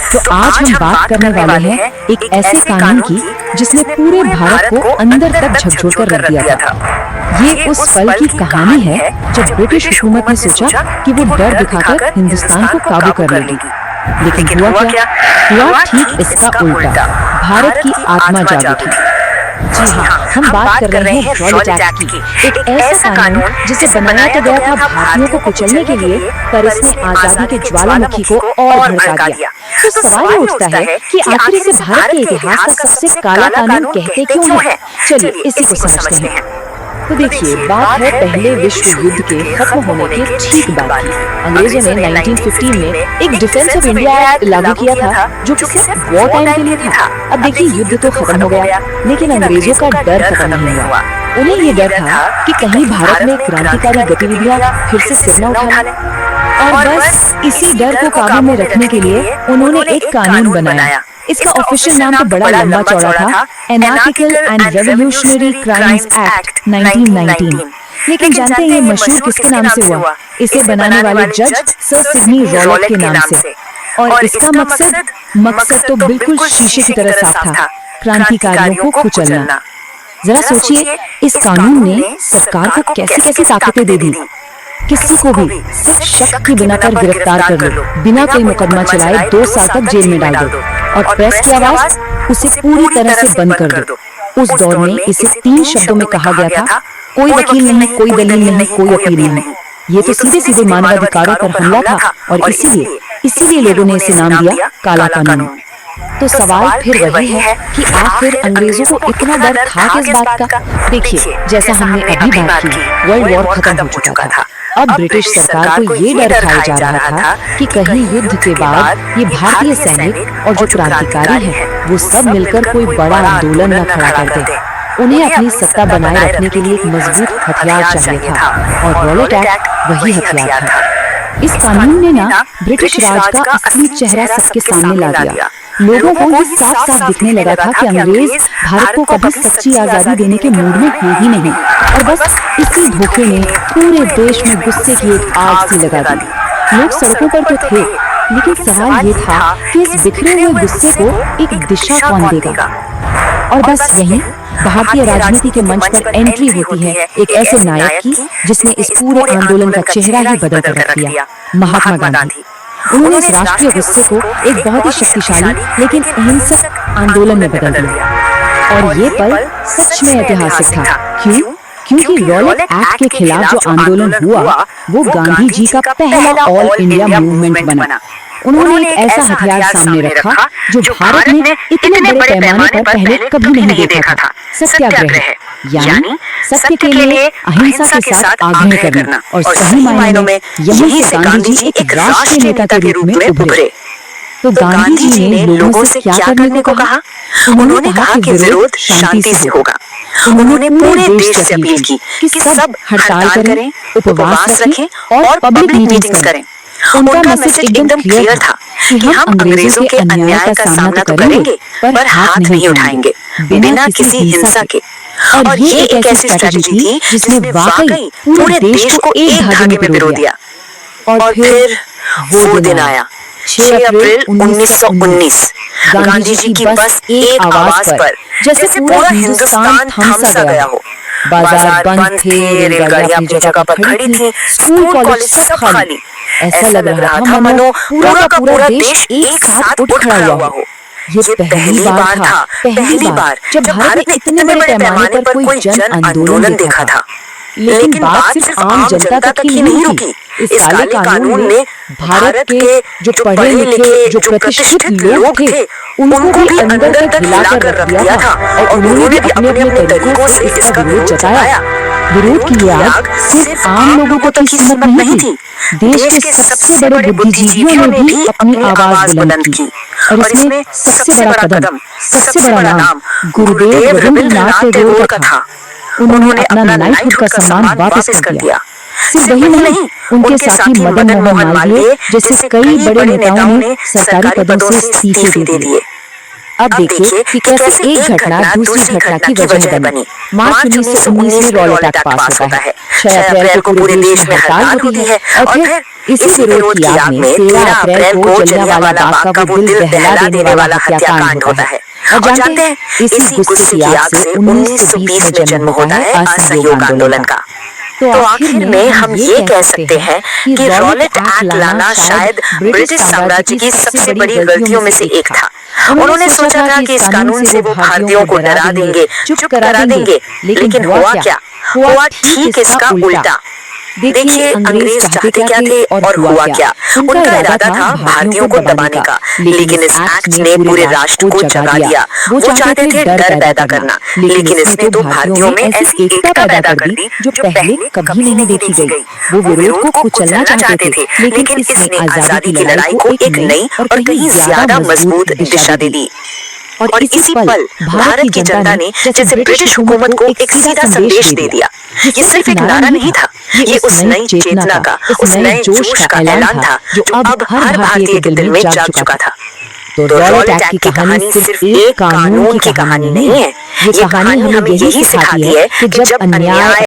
तो आज हम बात करने वाले हैं एक ऐसे कानून की जिसने पूरे भारत को अंदर तक झकझोर कर रख दिया था। ये उस पल की कहानी है जब ब्रिटिश हुकूमत ने सोचा कि वो डर दिखाकर हिंदुस्तान को काबू कर लेगी, लेकिन हुआ क्या? हुआ ठीक इसका उल्टा। भारत की आत्मा जाग उठी। जी हाँ, हम बात कर रहे हैं रॉलेट एक्ट की, एक ऐसा कानून जिसे बनाया तो गया था भारतीयों को कुचलने के लिए, पर इसने आजादी के ज्वालामुखी को और भड़का दिया। तो सवाल ये उठता है कि आखिर इसे भारत के इतिहास का सबसे काला कानून कहते क्यों हैं? चलिए इसी को समझते हैं। तो देखिए, बात है पहले विश्व युद्ध के खत्म होने के ठीक बाद की। अंग्रेजों ने 1915 में एक डिफेंस ऑफ इंडिया एक्ट लागू किया था जो कि सिर्फ वॉर टाइम के लिए था। अब देखिए, युद्ध तो खत्म हो गया, लेकिन अंग्रेजों का डर खत्म नहीं हुआ। उन्हें ये डर था कि कहीं भारत में क्रांतिकारी गतिविधियां फिर से सिर न उठा लें, और बस इसी डर को काबू में रखने के लिए उन्होंने एक कानून बनाया। इसका ऑफिशियल नाम तो बड़ा लंबा चौड़ा था, anarchical and revolutionary crimes act 1919। लेकिन जानते हैं ये मशहूर किसके नाम से हुआ? इसे बनाने वाले जज सर सिडनी रॉलेट के नाम से। और इसका मकसद तो बिल्कुल शीशे की तरह साफ था, क्रांतिकारियों को कुचलना। जरा सोचिए, इस कानून ने सरकार को कैसी कैसी ताकतें दे दी। किसी को भी सिर्फ शक के बिना पर गिरफ्तार कर लो, बिना कोई मुकदमा चलाए 2 साल तक जेल में डाल दो, और प्रेस की आवाज उसे पूरी तरह से बंद कर दो। उस दौर में इसे 3 शब्दों में कहा गया था, कोई वकील नहीं, कोई दलील नहीं, कोई अपील नहीं। ये तो सीधे सीधे मानवाधिकारों पर हमला था, और इसीलिए लोगों ने इसे नाम दिया काला कानून। तो सवाल फिर वही है कि आखिर अंग्रेजों को इतना डर था किस बात का? देखिए, जैसा हमने अभी बात की, वर्ल्ड वॉर खत्म हो चुका था। अब ब्रिटिश सरकार को ये डर खाया जा रहा था कि कहीं युद्ध के बाद ये भारतीय सैनिक और जो क्रांतिकारी हैं, वो सब मिलकर कोई बड़ा आंदोलन न खड़ा कर दे। उन्हें अपनी सत्ता बनाए रखने के लिए एक मजबूत हथियार चाहिए था, और रॉलेट एक्ट वही हथियार था। इस कानून ने ना ब्रिटिश राज का असली चेहरा सबके सामने ला दिया। लोगों को ये साफ साफ दिखने लगा था कि अंग्रेज भारत को कभी सच्ची आजादी देने के मूड में है ही नहीं, और बस इसी धोखे ने पूरे देश में गुस्से की एक आग सी लगा दी। लोग सड़कों पर तो थे, लेकिन सवाल ये था कि इस बिखरे हुए गुस्से को एक दिशा कौन देगा? और बस यहीं भारतीय राजनीति के मंच पर एंट्री होती है एक ऐसे नायक की जिसने इस पूरे आंदोलन का चेहरा ही बदल कर रख दिया, महात्मा गांधी। उन्होंने इस राष्ट्रीय गुस्से को एक बहुत ही शक्तिशाली लेकिन अहिंसक आंदोलन में बदल दिया। और ये पल सच में ऐतिहासिक था। क्यों? क्योंकि रॉलेट एक्ट के खिलाफ जो आंदोलन हुआ वो गांधी जी का पहला ऑल इंडिया मूवमेंट बना। उन्होंने एक ऐसा हथियार सामने रखा जो भारत ने इतने बड़े पैमाने पर पहले कभी नहीं देखा था, सत्याग्रह, यानी सत्य के लिए अहिंसा के साथ आग्रह करना। और सही मायनों में यहीं से गांधी जी एक राष्ट्रीय नेता के रूप में उभरे। तो गांधी जी ने लोगों से क्या करने को कहा? उन्होंने कहा कि विरोध शांति से होगा। उन्होंने पूरे देश से अपील की कि सब हड़ताल करें, उपवास रखें और पब्लिक मीटिंग्स करें। उनका मैसेज एकदम क्लियर था कि हम अंग्रेजों के अन्याय का सामना तो करेंगे, पर हाथ नहीं उठाएंगे बिना किसी हिंसा के। और ये एक ऐसी स्ट्रेटजी थी जिसने वाकई पूरे देश को एक धागे में पिरो दिया। और फिर वो दिन आया, 6 अप्रैल 1919। गांधी जी की बस एक आवाज पर जैसे पूरा हिंदुस्तान थम सा गया हो। बाजार बंद थे, रेलगाड़ियां अपनी जगह पर खड़ी थी, स्कूल कॉलेज सब खाली। ऐसा लग रहा था मानो पूरा का पूरा देश एक साथ उठ खड़ा हुआ हो। ये पहली बार जब भारत ने इतने बड़े पैमाने पर कोई जन आंदोलन देखा था। लेकिन बात सिर्फ आम जनता तक ही नहीं रुकी। इस काले कानून ने भारत के जो पढ़े लिखे, जो प्रतिष्ठित लोग थे, उनको भी अंदर तक हिलाकर रख दिया था, और उन्होंने भी अपने अपने तरीकों से इसका विरोध जताया। विरोध की आग सिर्फ आम लोगों को तक सीमित नहीं थी, देश के सबसे बड़े बुद्धिजीवियों ने भी अपनी आवाज बुलंद की। और इसमें सबसे बड़ा कदम, सबसे बड़ा नाम गुरुदेव रविंद्रनाथ टैगोर का था। उन्होंने अपना नाइटहुड का सम्मान वापस कर दिया। सिर्फ वही नहीं, उनके साथी मदन मोहन मालवीय जैसे कई बड़े नेताओं ने सरकारी पदों से इस्तीफे दे दिए। अब देखिए कि कैसे एक घटना दूसरी घटना की वजह बनी। मार्च 1919 में रॉलेट एक्ट पास होता है। 6 अप्रैल को पूरे देश में हड़ताल होती है और फिर इसी विरोध की आग में 13 अप्रैल को जलियांवाला बाग का वो दिल दहला देने वाला हत्याकांड होता है। और जानते हैं, इसी गुस्से की आग से 1920 में जन्म होता है असहयोग आंदोलन का। तो आखिर में हम ये कह सकते हैं कि रॉलेट एक्ट लाना शायद ब्रिटिश साम्राज्य की सबसे बड़ी गलतियों में से एक था। उन्होंने सोचा था कि इस कानून से वो भारतीयों को डरा देंगे, चुप करा देंगे, लेकिन हुआ क्या? हुआ ठीक इसका उल्टा। देखिए, अंग्रेज चाहते क्या थे और हुआ क्या? उनका इरादा था भारतीयों को दबाने का, लेकिन इस एक्ट ने पूरे राष्ट्र को जगा दिया। वो चाहते थे डर पैदा करना, लेकिन इसने तो भारतीयों में ऐसी एकता पैदा कर दी जो पहले कभी नहीं देखी गई। वो विरोध को कुचलना चाहते थे, लेकिन इसने आजादी की लड़ाई को एक नई और कहीं ज्यादा मजबूत दिशा दे दी। और इसी पल भारत की जनता ने जैसे ब्रिटिश हुकूमत को एक सीधा संदेश दे दिया। ये सिर्फ एक नारा नहीं था, ये उस नई चेतना का, उस नए जोश का ऐलान था जो अब हर भारतीय के दिल में जाग चुका था। तो रॉलेट एक्ट की कहानी सिर्फ एक कानून की कहानी नहीं है, ये कहानी हमें यही सिखाती है कि जब अन्याय